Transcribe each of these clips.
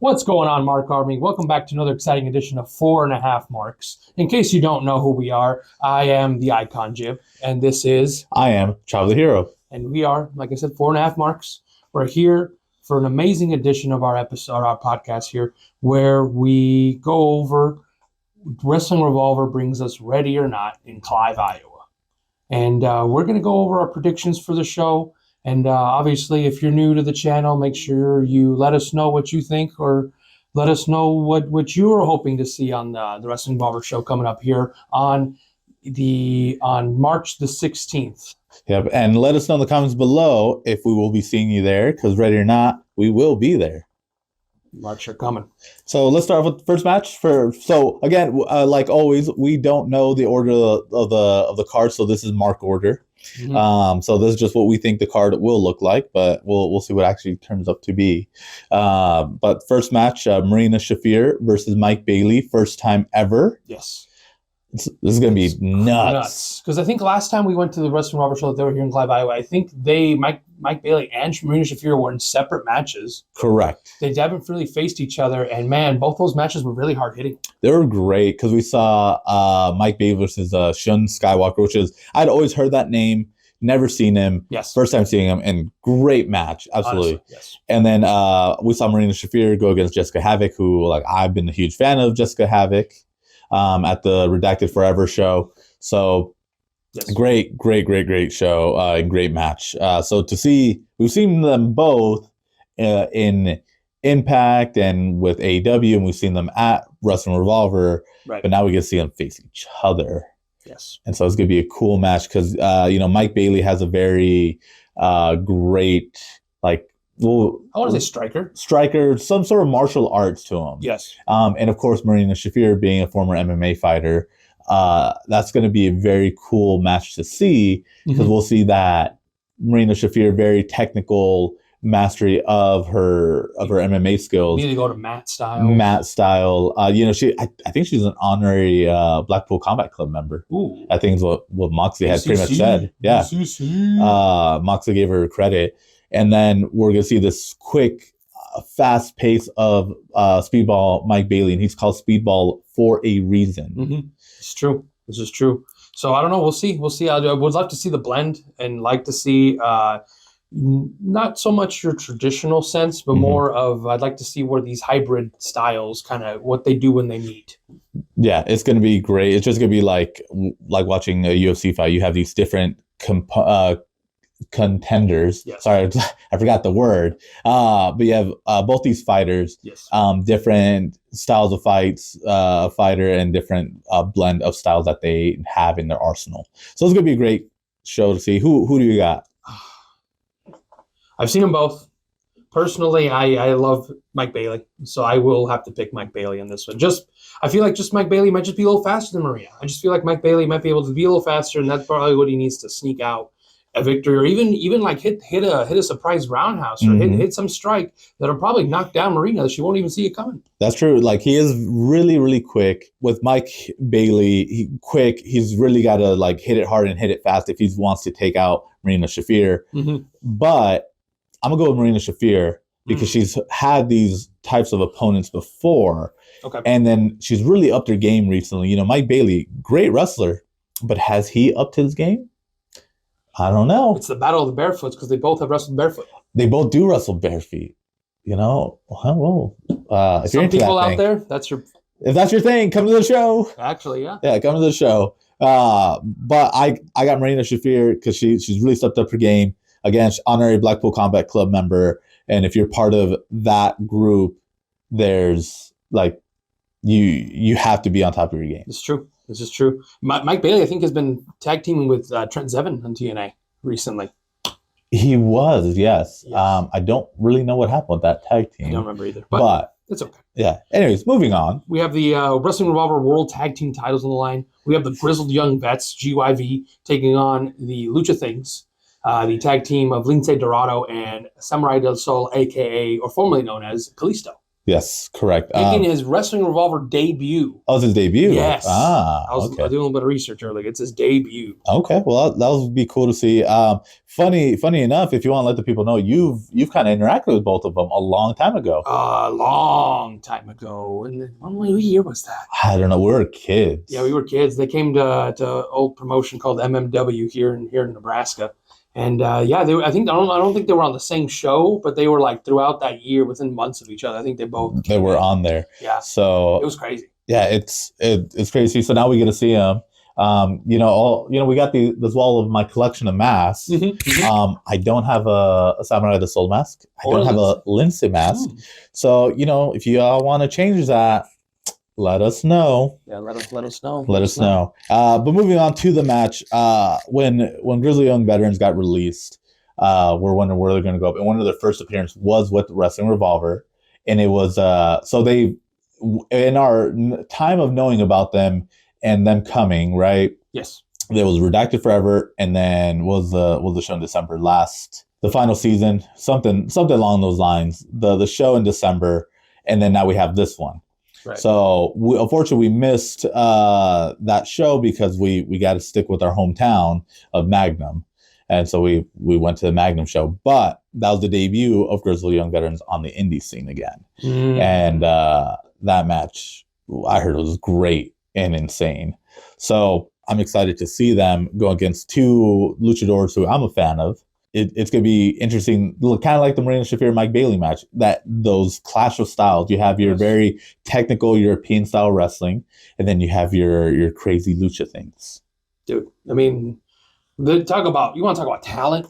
What's going on, Mark Army? Welcome back to another exciting edition of 4.5 Marks. In case you don't know who we are, I am the Icon Jib, and this is... I am Child the Hero. And we are, like I said, 4.5 Marks. We're here for an amazing edition of our episode, our podcast here, where we go over Wrestling Revolver brings us Ready or Not in Clive, Iowa. And we're going to go over our predictions for the show. And obviously, if you're new to the channel, make sure you let us know what you think, or let us know what you are hoping to see on the Wrestling Revolver show coming up here on March the 16th. Yep, and let us know in the comments below if we will be seeing you there, because Ready or Not, we will be there. March are coming. So let's start with the first match. So again, like always, we don't know the order of the card, so this is mark order. Mm-hmm. So this is just what we think the card will look like, but we'll see what actually turns up to be. But first match, Marina Shafir versus Mike Bailey, first time ever. Yes. This is going to be nuts. Because I think last time we went to the Wrestling Revolver show that they were here in Clive, Iowa, I think Mike Bailey and Marina Shafir were in separate matches. Correct. They haven't really faced each other, and man, both those matches were really hard hitting. They were great because we saw Mike Bailey versus Shun Skywalker, which is, I'd always heard that name, never seen him. Yes. First time seeing him, and great match, absolutely. Honestly, yes. And then we saw Marina Shafir go against Jessica Havoc, who I've been a huge fan of Jessica Havoc. At the Redacted Forever show. So yes. Great show and great match. So to see, we've seen them both in Impact and with AEW, and we've seen them at Wrestling Revolver, right. But now we get to see them face each other. Yes. And so it's going to be a cool match because, Mike Bailey has a very great, I want to say striker, some sort of martial arts to him. Yes. And of course, Marina Shafir being a former MMA fighter, that's going to be a very cool match to see because we'll see that Marina Shafir, very technical mastery of her MMA skills. You need to go to Matt style. I think she's an honorary Blackpool Combat Club member. Ooh. I think is what Moxley had pretty much said. Yeah. Moxley gave her credit. And then we're going to see this quick, fast pace of Speedball Mike Bailey, and he's called Speedball for a reason. Mm-hmm. It's true. This is true. So I don't know. We'll see. I would love to see the blend and like to see not so much your traditional sense, but more of I'd like to see where these hybrid styles kind of what they do when they meet. Yeah, it's going to be great. It's just going to be like watching a UFC fight. You have these different contenders. Yes. Sorry, I forgot the word. But you have both these fighters. Yes. Different styles of fights, fighter, and different blend of styles that they have in their arsenal. So it's gonna be a great show to see. Who do you got? I've seen them both. Personally, I love Mike Bailey, so I will have to pick Mike Bailey in this one. I feel like Mike Bailey might just be a little faster than Maria. I just feel like Mike Bailey might be able to be a little faster, and that's probably what he needs to sneak out a victory, or even like hit a surprise roundhouse, or hit some strike that'll probably knock down Marina. She won't even see it coming. That's true. Like, he is really quick. With Mike Bailey, he's really got to hit it hard and hit it fast if he wants to take out Marina Shafir. But I'm gonna go with Marina Shafir because she's had these types of opponents before. Okay. And then she's really upped her game recently. Mike Bailey, great wrestler, but has he upped his game? I don't know. It's the battle of the barefoots because they both have wrestled barefoot. They both do wrestle bare feet. If some people out there, if that's your thing, come to the show. Actually, yeah. Yeah, come to the show. But I got Marina Shafir because she's really stepped up her game. Again, she's honorary Blackpool Combat Club member, and if you're part of that group, there's you have to be on top of your game. It's true. This is true. Mike Bailey, I think, has been tag teaming with Trent Zevon on TNA recently. He was, yes. I don't really know what happened with that tag team. I don't remember either, but it's okay. Yeah. Anyways, moving on. We have the Wrestling Revolver World Tag Team titles on the line. We have the Grizzled Young Vets, GYV, taking on the Lucha Things, the tag team of Lince Dorado and Samurai del Sol, a.k.a. or formerly known as Kalisto. Yes, correct. Making his Wrestling Revolver debut. Oh, it's his debut? Yes. I was okay. doing a little bit of research earlier. It's his debut. Okay, well, that would be cool to see. Funny enough, if you want to let the people know, you've kind of interacted with both of them a long time ago. A long time ago. And what year was that? I don't know. We were kids. Yeah, we were kids. They came to old promotion called MMW here in Nebraska. And I don't think they were on the same show, but they were like throughout that year, within months of each other. I think they were on there. Yeah, so it was crazy. Yeah, it's crazy. So now we get to see them. We got this wall of my collection of masks. Mm-hmm. I don't have a Samurai the Soul mask. I don't have a Lindsay mask. So if you all want to change that, let us know. Yeah, let us know. Let us know. But moving on to the match, when Grizzly Young Veterans got released, we're wondering where they're going to go. And one of their first appearance was with Wrestling Revolver, and it was so they, in our time of knowing about them and them coming, right? Yes. There was Redacted Forever, and then was the show in December the final season, something along those lines. The show in December, and then now we have this one. Right. So unfortunately, we missed that show because we got to stick with our hometown of Magnum, and so we went to the Magnum show. But that was the debut of Grizzly Young Veterans on the indie scene again, and that match I heard was great and insane. So I'm excited to see them go against two luchadors who I'm a fan of. It's going to be interesting, kind of like the Marina Shafir Mike Bailey match, that those clash of styles. You have your very technical European style wrestling, and then you have your crazy lucha things. Dude, I mean, you want to talk about talent?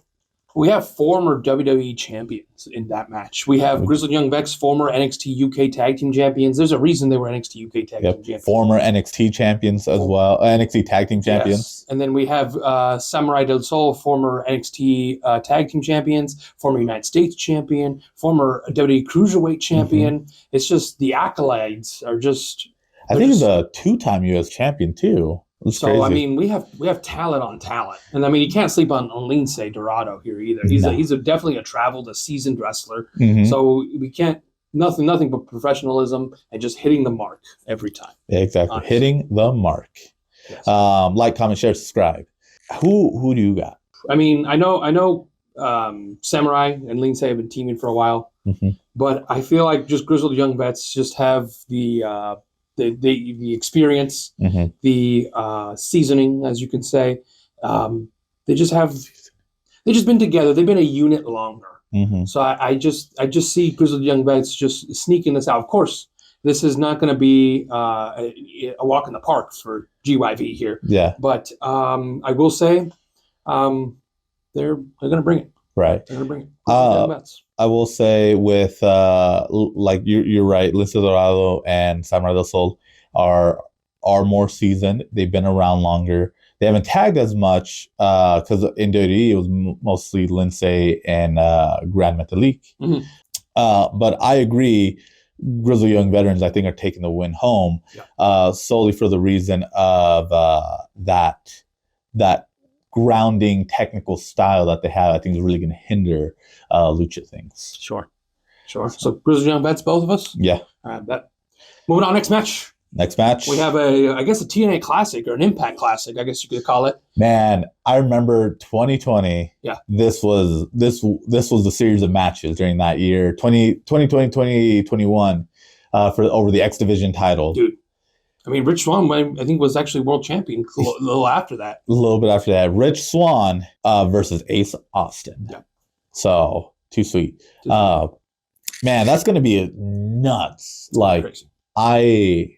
We have former WWE champions in that match. We have Grizzly Young Vex, former NXT UK Tag Team champions. There's a reason they were NXT UK Tag Team champions. Former NXT champions as well, NXT Tag Team champions. Yes. And then we have Samurai del Sol, former NXT Tag Team champions, former United States champion, former WWE Cruiserweight champion. It's just the accolades are just. I think he's a two-time U.S. champion too. So crazy. I mean, we have talent on talent, and I mean, you can't sleep on Lindsay Dorado here either. He's definitely a seasoned wrestler. So we can't nothing but professionalism and just hitting the mark every time. Exactly, honestly. Hitting the mark. Yes. Like, comment, share, subscribe. Who do you got? I mean, I know Samurai and Lindsay have been teaming for a while, but I feel like just Grizzled Young Vets just have the experience, the seasoning, as you can say. They just been together. They've been a unit longer. So I just see Grizzled Young Vets just sneaking this out. Of course, this is not going to be a walk in the park for GYV here. Yeah. But I will say they're going to bring it. Right. They're going to bring it. I will say with like you're right, Lince Dorado and Samurai del Sol are more seasoned. They've been around longer. They haven't tagged as much because in WWE it was mostly Lindsay and Grand Metalik. But I agree, Grizzly Young Veterans I think are taking the win home solely for the reason of that grounding technical style that they have. I think is really going to hinder lucha things. Sure. So Grizzly Young Vets, both of us. Yeah. All right. Moving on, next match. We have a TNA Classic or an Impact Classic, I guess you could call it. Man, I remember 2020. Yeah. This was the series of matches during that year, 2020, 2021, for over the X Division title. Dude. I mean, Rich Swann, I think, was actually world champion a little after that. A little bit after that. Rich Swann versus Ace Austin. Yeah. So, too sweet. Man, that's going to be nuts. Like, crazy. I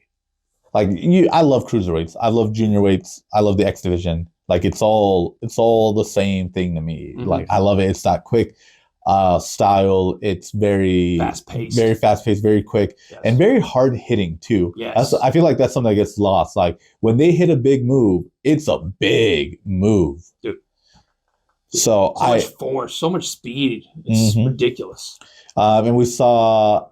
love cruiserweights. I love junior weights. I love the X Division. Like, it's all the same thing to me. Like, I love it. It's that quick style. It's very fast paced, very quick, and very hard hitting too. Yes. I feel like that's something that gets lost. Like, when they hit a big move, it's a big move. Dude. So much force, so much speed. It's ridiculous. And we saw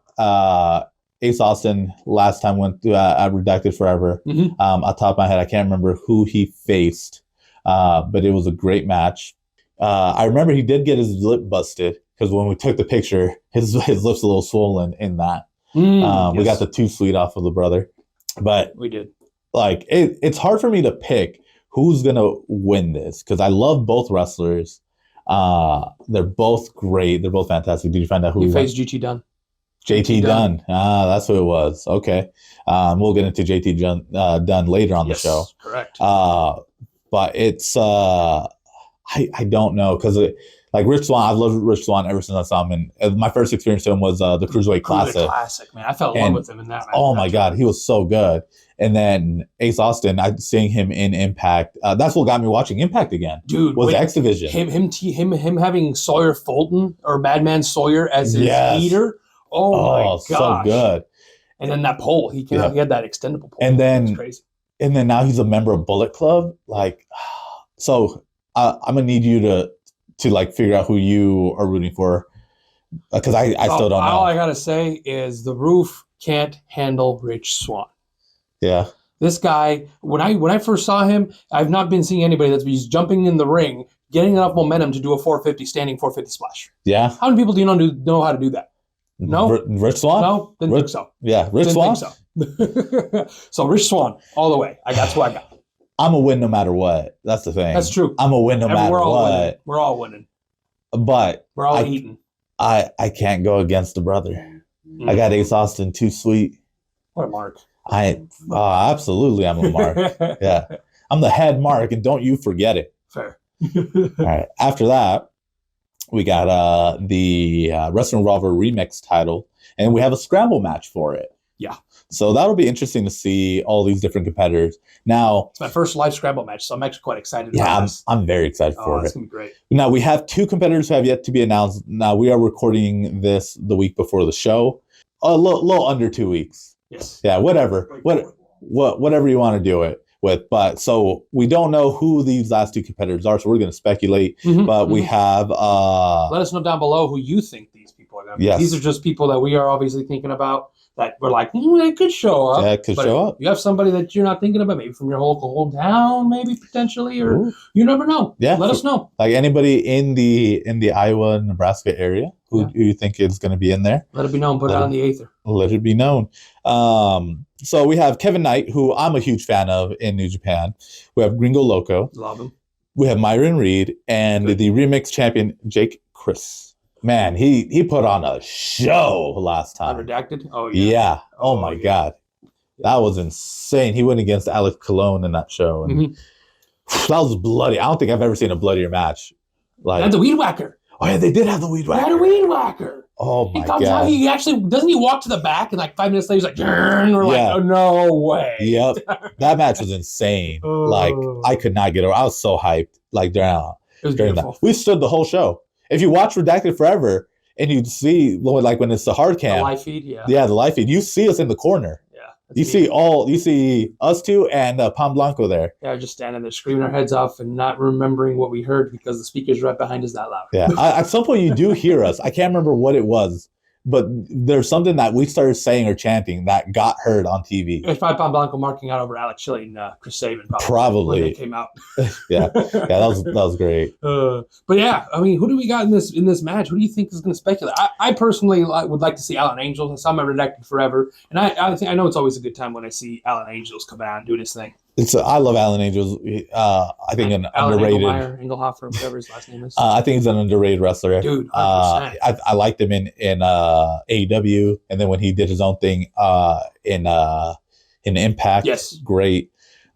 Ace Austin last time went at Redacted Forever. Off the top of my head, I can't remember who he faced, but it was a great match. I remember he did get his lip busted because when we took the picture, his lip's a little swollen in that. We got yes. the too sweet off of the brother, but We did. like it's hard for me to pick who's gonna win this because I love both wrestlers. They're both great. They're both fantastic. Did you find out who He won? faced GT Dunn. JT Dunn. That's who it was. Okay. We'll get into JT Dunn later on the show. Correct. But it's I don't know because like Rich Swann, I've loved Rich Swann ever since I saw him. And my first experience to him was the Cruiserweight Classic. Classic, man. I fell in love with him in that match. Oh my God, he was so good. And then Ace Austin, I seeing him in Impact. That's what got me watching Impact again. Dude, was X Division. Him having Sawyer Fulton or Madman Sawyer as his leader. Oh my gosh, so good. And then that pole, he came out, he had that extendable pole. And then crazy. And then now he's a member of Bullet Club. Like, so I'm gonna need you to like figure out who you are rooting for because I still don't know. All I gotta say is the roof can't handle Rich Swann. Yeah. This guy, when I first saw him, I've not been seeing anybody that's jumping in the ring, getting enough momentum to do a 450 standing 450 splash. Yeah. How many people do you know how to do that? No. Rich Swann? No, didn't think so. Yeah, Rich Swann. So Rich Swann, all the way. That's who I got. I'm a win no matter what. That's the thing. That's true. I'm a win no matter what. Winning. We're all winning. But we're all eating. I can't go against the brother. I got Ace Austin too sweet. What a mark. Absolutely I'm a mark. Yeah. I'm the head mark and don't you forget it. Fair. All right. After that, we got the Wrestling Revolver Remix title, and we have a scramble match for it. Yeah. So that'll be interesting to see all these different competitors. Now, it's my first live scramble match, so I'm actually quite excited. Yeah, I'm very excited for it. It's gonna be great. Now we have 2 competitors who have yet to be announced. Now we are recording this the week before the show, a little under 2 weeks. Yes. Yeah. Whatever. Whatever you want to do it with. But so we don't know who these last 2 competitors are, so we're going to speculate. But we have. Let us know down below who you think these people are going to be. Yes. These are just people that we are obviously thinking about. That we're like, they could show up. Yeah, it could show up. You have somebody that you're not thinking about, maybe from your local hometown, maybe potentially, or you never know. Yeah, let us know. Like anybody in the Iowa, Nebraska area who you think is going to be in there. Let it be known. Put it on the Aether. Let it be known. So we have Kevin Knight, who I'm a huge fan of in New Japan. We have Gringo Loco. Love him. We have Myron Reed and the remix champion Jake Chris. Man, he put on a show last time. Unredacted? Oh, yeah. Yeah. Oh, my God. That was insane. He went against Alex Colon in that show. And that was bloody. I don't think I've ever seen a bloodier match. Like, and the Weed Whacker. Oh, yeah, they did have the Weed Whacker. They had a Weed Whacker. Oh, my God. He comes out, he actually, doesn't he walk to the back and like 5 minutes later, he's like, we're like, oh, no way. Yep. That match was insane. Like, I could not get over. I was so hyped. Like, during that. We stood the whole show. If you watch Redacted Forever and you see, like when it's the hard cam, the live feed, the live feed, you see us in the corner. Yeah, you see us 2 and Pan Blanco there. Yeah, just standing there screaming our heads off and not remembering what we heard because the speakers right behind us that loud. Yeah, at some point you do hear us. I can't remember what it was, but there's something that we started saying or chanting that got heard on TV. It's probably Pan Blanco marking out over Alex Shelley and Chris Sabin. Probably. When they came out. yeah, that was great. But yeah, I mean, who do we got in this match? Who do you think is going to speculate? I personally would like to see Alan Angels. I saw him at Redacted Forever, and I know it's always a good time when I see Alan Angels come out and doing his thing. I love Alan Angels. I think an Alan underrated Engelhofer, whatever his last name is. I think he's an underrated wrestler. Dude, I liked him in AEW, and then when he did his own thing in Impact, yes, great.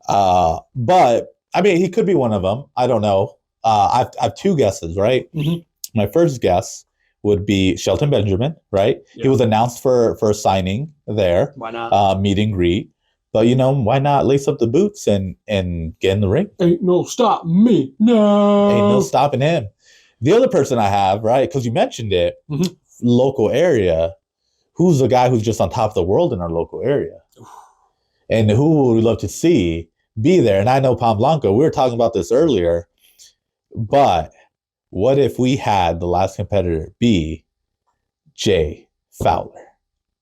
But I mean, he could be one of them. I don't know. I have 2 guesses, right? My first guess would be Shelton Benjamin, right? Yep. He was announced for a signing there. Why not? Meet and greet. But, why not lace up the boots and get in the ring? Ain't no stopping me. No. Ain't no stopping him. The other person I have, right, because you mentioned it, local area, who's the guy who's just on top of the world in our local area? And who would we love to see be there? And I know Pan Blanco, we were talking about this earlier, but what if we had the last competitor be Jay Fowler,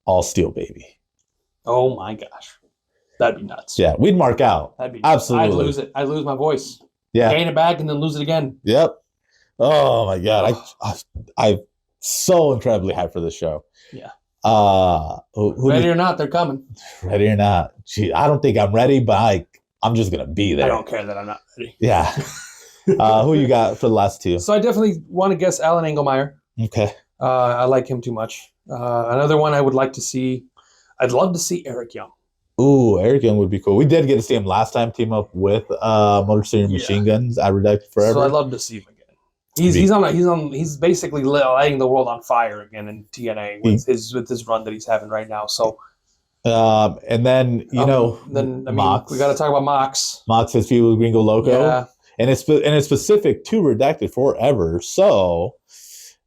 all steel baby? Oh, my gosh. That'd be nuts. Yeah, we'd mark out. That'd be absolutely. I'd lose it. I'd lose my voice. Yeah, gain it back and then lose it again. Yep. Oh my God, I'm so incredibly hyped for this show. Yeah. Ready or not, they're coming. Ready or not? Gee, I don't think I'm ready, but I'm just gonna be there. I don't care that I'm not ready. Yeah. Who you got for the last two? So I definitely want to guess Alan Engelmeyer. Okay. I like him too much. Another one I would like to see. I'd love to see Eric Young. Ooh, Eric Young would be cool. We did get to see him last time team up with Motor City Machine Guns at Redacted Forever. So I'd love to see him again. He's basically lighting the world on fire again in TNA with his run that he's having right now. So and then Mox. We got to talk about Mox. Mox has feud with Gringo Loco. Yeah. And it's specific to Redacted Forever. So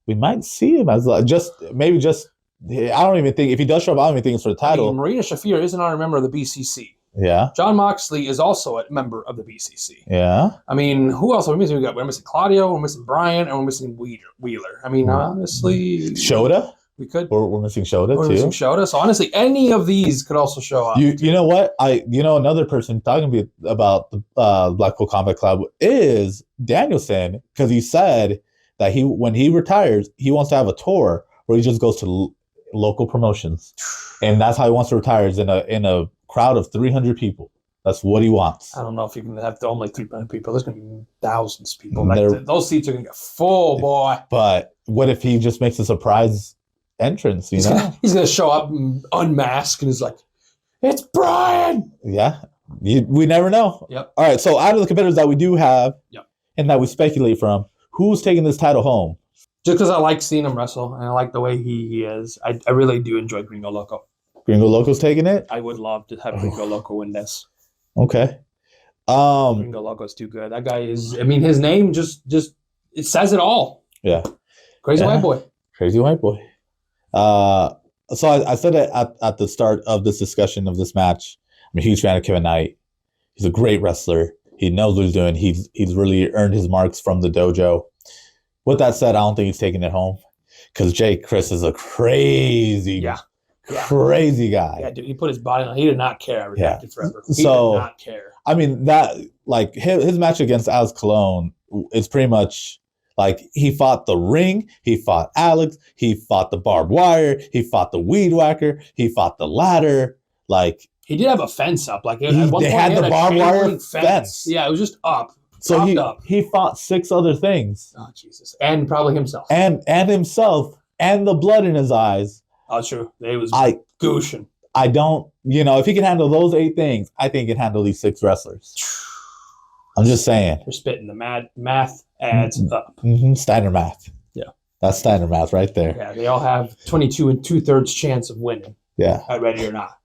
we might see him as I don't even think if he does show up, I don't even think it's for the title. Marina Shafir isn't a member of the BCC. Yeah. John Moxley is also a member of the BCC. Yeah. I mean, who else are we missing? We're missing Claudio, we're missing Brian, and we're missing Wheeler. I mean, honestly, Shota. We could. We're missing Shota too. We're missing Shota. So honestly, any of these could also show up. You know what? Another person talking about the Blackpool Combat Club is Danielson, because he said that when he retires, he wants to have a tour where he just goes to local promotions, and that's how he wants to retire, is in a crowd of 300 people. That's what he wants. I don't know if you can have only 300 people. There's going to be thousands of people. Those seats are going to get full, boy. But what if he just makes a surprise entrance? He's going to show up unmasked and he's like, "It's Brian." Yeah, we never know. Yep. All right. So out of the competitors that we do have, yep, and that we speculate from, who's taking this title home? Just because I like seeing him wrestle and I like the way he is, I really do enjoy Gringo Loco. Gringo Loco's taking it? I would love to have Gringo Loco win this. Okay. Gringo Loco's too good. That guy is, I mean, his name just it says it all. Yeah. Crazy white boy. Crazy white boy. So I said it at the start of this discussion of this match. I'm a huge fan of Kevin Knight. He's a great wrestler. He knows what he's doing. He's really earned his marks from the dojo. With that said, I don't think he's taking it home, because Jake Chris is a crazy guy. Yeah, dude, he put his body on. He did not care. Redacted Forever. He did not care. I mean, that, like, his match against Alex Colon is pretty much like, he fought the ring, he fought Alex, he fought the barbed wire, he fought the weed whacker, he fought the ladder. Like, he did have a fence up. Like, they had the barbed wire fence. Yeah, it was just up. So he fought 6 other things. Oh, Jesus. And probably himself. And himself, and the blood in his eyes. Oh, true. They was gooshing. I don't, if he can handle those 8 things, I think he can handle these 6 wrestlers. I'm just saying. We're spitting the math adds up. Mm-hmm. Steiner math. Yeah. That's Steiner math right there. Yeah, they all have 22 2/3 chance of winning. Yeah. Ready or not.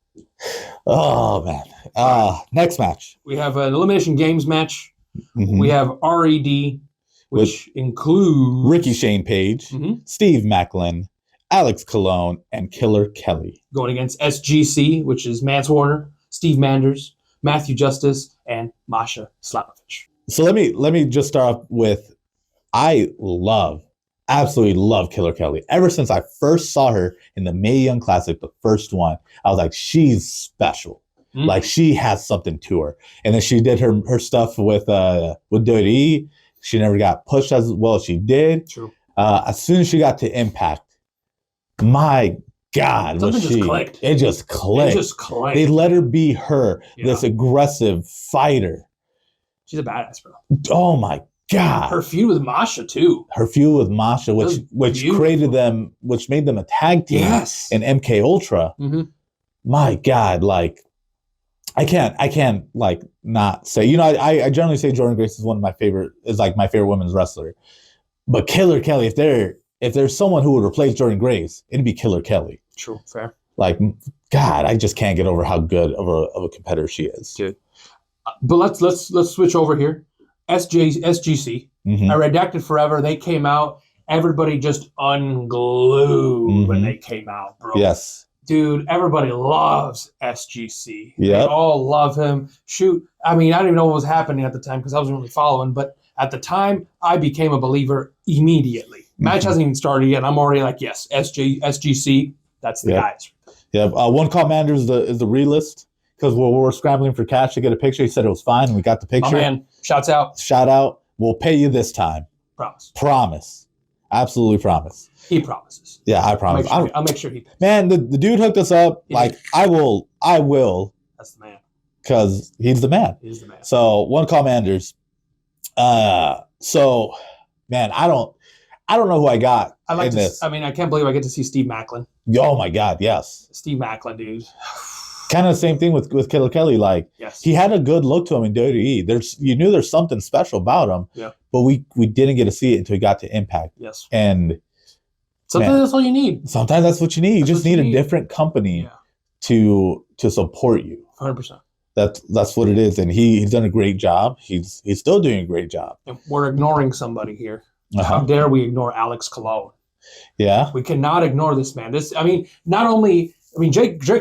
Oh, man. Next match. We have an Elimination Games match. Mm-hmm. We have RED, which includes Ricky Shane Page, Steve Macklin, Alex Colon, and Killer Kelly. Going against SGC, which is Mance Warner, Steve Manders, Matthew Justice, and Masha Slamovich. So let me just start off with, I absolutely love Killer Kelly. Ever since I first saw her in the Mae Young Classic, the first one, I was like, she's special. Mm-hmm. Like, she has something to her. And then she did her stuff with WWE. She never got pushed as well as she did. True. As soon as she got to Impact, my God, it just clicked. It just clicked. They let her be her, this aggressive fighter. She's a badass, bro. Oh my God. Her feud with Masha too. Which created them, which made them a tag team in MK Ultra. Mm-hmm. My God, like, I can't like not say, I generally say Jordynne Grace is my favorite women's wrestler. But Killer Kelly, if there's someone who would replace Jordynne Grace, it'd be Killer Kelly. True, fair. Like, God, I just can't get over how good of a competitor she is. Dude. But let's switch over here. SGC. Mm-hmm. I Redacted Forever. They came out. Everybody just unglued when they came out, bro. Yes. Dude, everybody loves SGC. Yeah. They all love him. Shoot. I mean, I didn't even know what was happening at the time because I wasn't really following. But at the time, I became a believer immediately. Match hasn't even started yet. I'm already like, yes, SGC. That's the guys. Yeah. One call manager is the relist, because we're scrambling for cash to get a picture. He said it was fine, and we got the picture. Oh, man. Shouts out. Shout out. We'll pay you this time. Promise. Absolutely promise. He promises. Yeah, I promise. I'll make sure he pays. Man, the dude hooked us up. Like, I will. That's the man. Because he's the man. He's the man. So, one call Manders. So, man, I don't know who I got in this. I mean, I can't believe I get to see Steve Macklin. Oh, my God, yes. Steve Macklin, dude. Kind of the same thing with Killer Kelly. Like, yes. He had a good look to him in WWE. You knew there's something special about him. Yeah. But we didn't get to see it until he got to Impact. Yes. And sometimes that's all you need. Sometimes that's what you need. You just need a different company to support you. 100%. That's what it is. And he's done a great job. He's still doing a great job. And we're ignoring somebody here. How dare we ignore Alex Colon? Yeah. We cannot ignore this man. Jake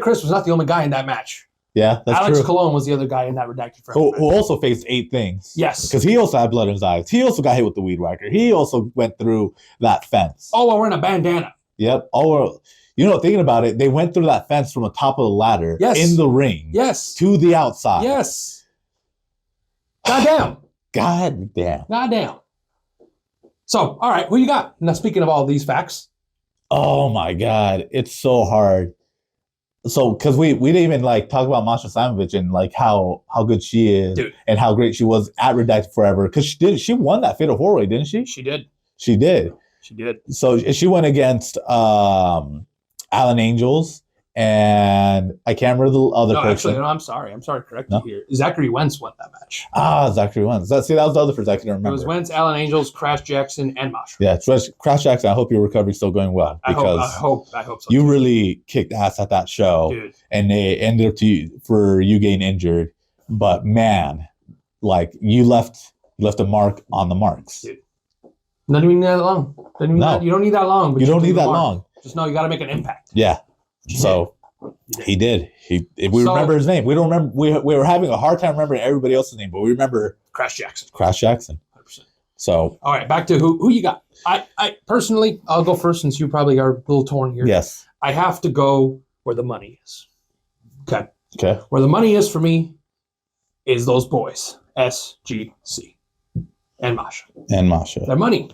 Chris was not the only guy in that match. Yeah, that's Alex true. Colon was the other guy in that redacted forever who match. also faced 8 things. Yes. Because he also had blood in his eyes. He also got hit with the weed whacker. He also went through that fence. Oh, we're wearing a bandana. Yep. Thinking about it, they went through that fence from the top of the ladder in the ring. Yes. To the outside. Yes. Goddamn. Goddamn. So, all right, who you got? Now, speaking of all these facts. Oh, my God. It's so hard. So, because we didn't even talk about Masha Slamovich and how good she is. Dude. And how great she was at Redacted Forever. Because she won that Fatal 4-Way, didn't she? She did. She did. So she went against Alan Angels, and I can't remember the other person. Actually, no, I'm sorry to correct you here. Zachary Wentz won that match. Zachary Wentz. That was the other person I can remember. It was Wentz, Alan Angels, Crash Jackson, and Masha. Yeah, Crash Jackson, I hope your recovery's still going well. Because I hope so. You really kicked ass at that show. Dude. And they ended up for you getting injured. But man, you left a mark on the marks. Dude. Not even that long. You don't need that long. But you don't need that long. Just know you got to make an impact. Yeah. So he did. We remember his name. We don't remember. We were having a hard time remembering everybody else's name, but we remember Crash Jackson. 100%. So all right, back to who you got. I personally, I'll go first since you probably are a little torn here. Yes. I have to go where the money is. Okay. Where the money is for me is those boys, SGC and Masha. Their money.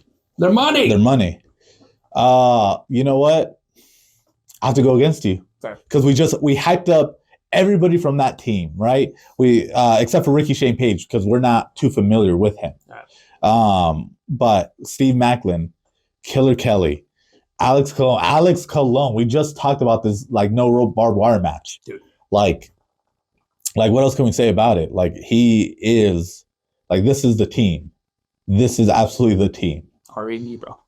You know what? I have to go against you. Fair. Because we hyped up everybody from that team, right? We except for Ricky Shane Page, because we're not too familiar with him. Right. But Steve Macklin, Killer Kelly, Alex Colon. We just talked about this no rope barbed wire match. Dude. What else can we say about it? He is this is the team. This is absolutely the team. RED, bro.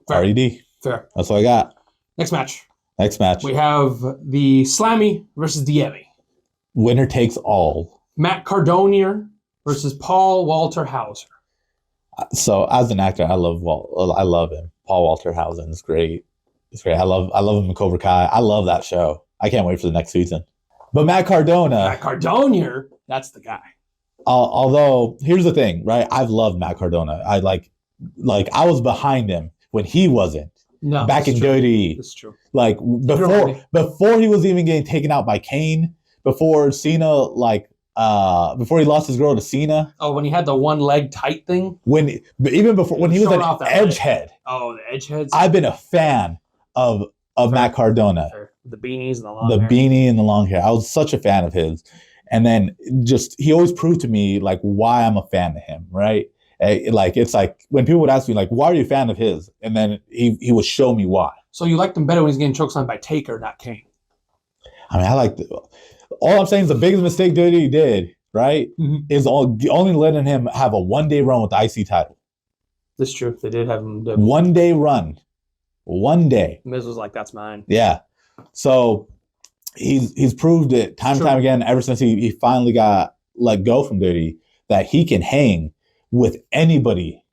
RED. Fair. That's what I got. Next match. We have the Slammy versus the Emmy. Winner takes all. Matt Cardona versus Paul Walter Hauser. So as an actor, I love him. Paul Walter Hauser is great. It's great. I love him in Cobra Kai. I love that show. I can't wait for the next season. But Matt Cardona, that's the guy. Although here's the thing, right? I've loved Matt Cardona. I I was behind him when he wasn't. No, back in WWE. That's true. Before he was even getting taken out by Kane, before Cena, before he lost his girl to Cena. Oh, when he had the one leg tight thing? When he was an edgehead. Oh, the edgeheads? I've been a fan of Matt Cardona. The beanies and the long hair. The beanie and the long hair. I was such a fan of his. And then he always proved to me why I'm a fan of him, right? It's when people would ask me why are you a fan of his, and then he would show me why. So you liked him better when he's getting chokeslammed by Taker, not Kane. I mean, I like all I'm saying is the biggest mistake WWE did, right, is only letting him have a 1-day run with the IC title. That's true. They did have him. 1-day run. 1 day. Miz was like, that's mine. Yeah. So he's proved it time and time again ever since he finally got let go from WWE that he can hang with anybody.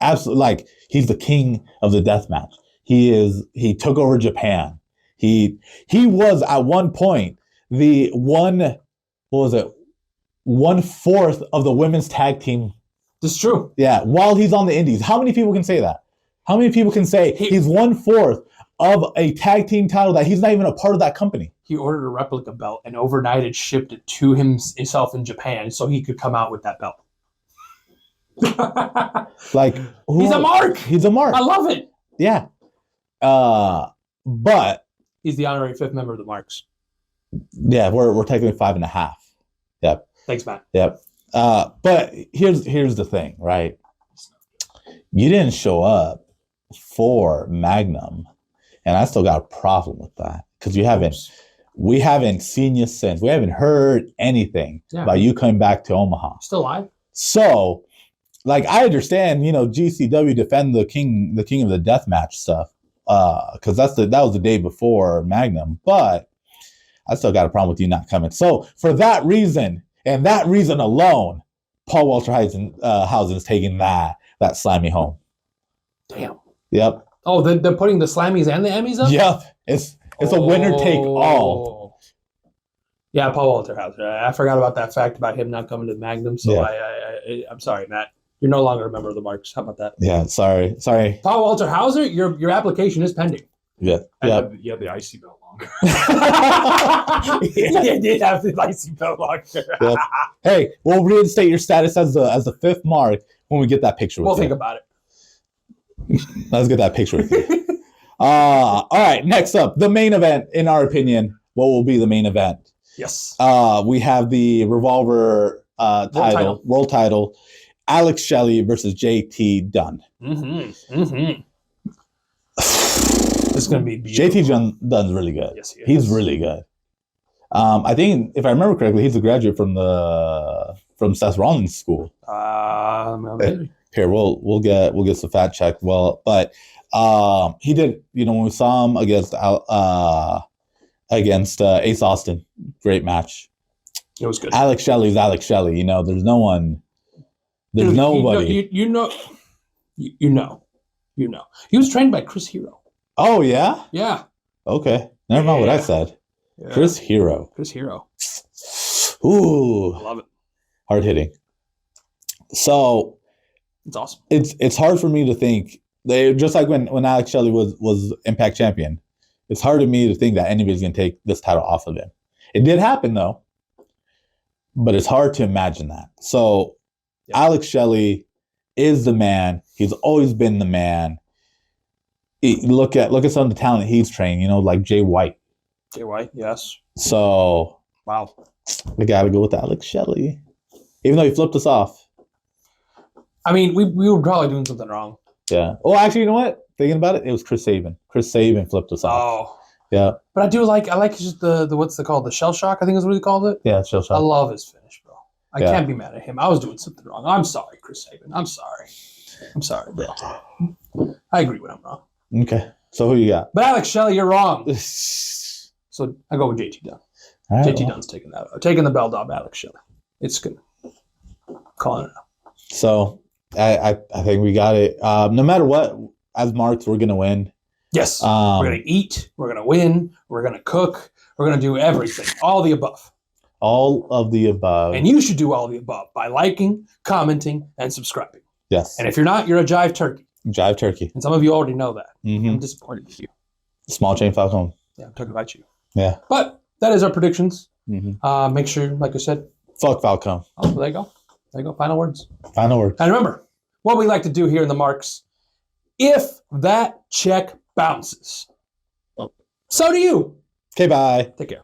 Absolutely. He's the king of the death match. He took over Japan. He was at one point the 1/4 of the women's tag team. This is true. Yeah, while he's on the indies. How many people can say that? How many people can say he's 1/4 of a tag team title that he's not even a part of that company? He ordered a replica belt and overnighted shipped it to himself in Japan so he could come out with that belt. Like He's a mark. He's a mark. I love it. Yeah. But he's the honorary 5th member of the Marks. Yeah, we're technically 5.5. Yep. Thanks, Matt. Yep. But here's the thing, right? You didn't show up for Magnum, and I still got a problem with that because we haven't seen you since. We haven't heard anything about you coming back to Omaha. Still alive. So, like, I understand, GCW defend the king of the deathmatch stuff, because that was the day before Magnum, but I still got a problem with you not coming. So for that reason and that reason alone, Paul Walter Hausen's taking that Slammy home. Damn. Yep. Oh, they're putting the Slammies and the Emmys up? Yep. It's a winner take all. Yeah, Paul Walter Hauser. I forgot about that fact about him not coming to Magnum. So I'm sorry, Matt. You're no longer a member of the Marks. How about that? Yeah, sorry. Paul Walter Hauser, your application is pending. Yeah. Yeah, the icy belt longer. Yeah, he did have the icy belt longer. Yep. Hey, we'll reinstate your status as the 5th mark when we get that picture with you. We'll think about it. Let's get that picture with you. All right, next up, the main event, in our opinion. What will be the main event? Yes. We have the Revolver world title. Alex Shelley versus JT Dunn. This is going to be beautiful. JT Dunn's really good. Yes, he is. He's really good. I think, if I remember correctly, he's a graduate from Seth Rollins' school. Maybe. Here, we'll get some fact check. Well, but he did. When we saw him against Ace Austin, great match. It was good. Alex Shelley's Alex Shelley. There's no one. There's nobody. You know. He was trained by Chris Hero. Oh yeah. Yeah. Okay. Never mind what I said. Yeah. Chris Hero. Ooh. I love it. Hard hitting. So it's awesome. It's hard for me to think. They just like when Alex Shelley was Impact champion. It's hard to me to think that anybody's gonna take this title off of him. It did happen though, but it's hard to imagine that. So Alex Shelley is the man. He's always been the man. Look at some of the talent he's trained. Like Jay White. Jay White, yes. So wow, we got to go with Alex Shelley, even though he flipped us off. I mean, we were probably doing something wrong. Yeah. Oh, actually, you know what? Thinking about it, it was Chris Sabin. Chris Sabin flipped us off. Oh. Yeah. But I like just the what's it called? The shell shock, I think is what he called it. Yeah, shell shock. I love his finish, bro. I can't be mad at him. I was doing something wrong. I'm sorry, Chris Sabin. I'm sorry, bro. I agree when I'm wrong. Okay. So who you got? But Alex Shelley, you're wrong. So I go with JT Dunn. Right, JT Dunn's taking the belt off Alex Shelley. It's good. Calling it out. So I think we got it. No matter what, as marks, we're gonna win. Yes. We're gonna eat. We're gonna win. We're gonna cook. We're gonna do everything. All the above. All of the above. And you should do all the above by liking, commenting, and subscribing. Yes. And if you're not, you're a jive turkey. Jive turkey. And some of you already know that. Mm-hmm. I'm disappointed in you. Small chain Falcon. Yeah, I'm talking about you. Yeah. But that is our predictions. Mm-hmm. Make sure, like I said. Fuck Falcon. Oh, there you go. There you go. Final words. Final words. And remember, what we like to do here in the Marks, if that check bounces, so do you. Okay, bye. Take care.